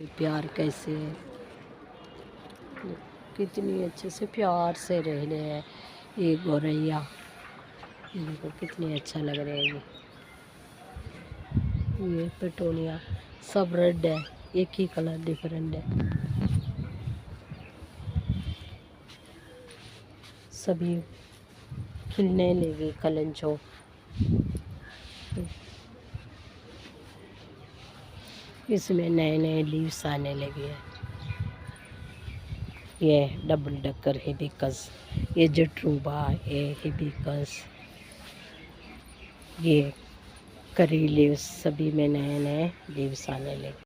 प्यार कैसे है, कितनी अच्छे से प्यार से रह रहे हैं ये गौरैया। इनको कितनी अच्छा लग रहा है ये पेटोनिया सब रेड है, एक ही कलर डिफरेंट है। सभी खिलने लगे कलंचो। इसमें नए नए लीव्स आने लगे हैं। ये डबल डकर हिबिस्कस, ये जट्रूबा, ये हिबिस्कस, ये करी लीव्स, सभी में नए नए लीव्स आने लगे।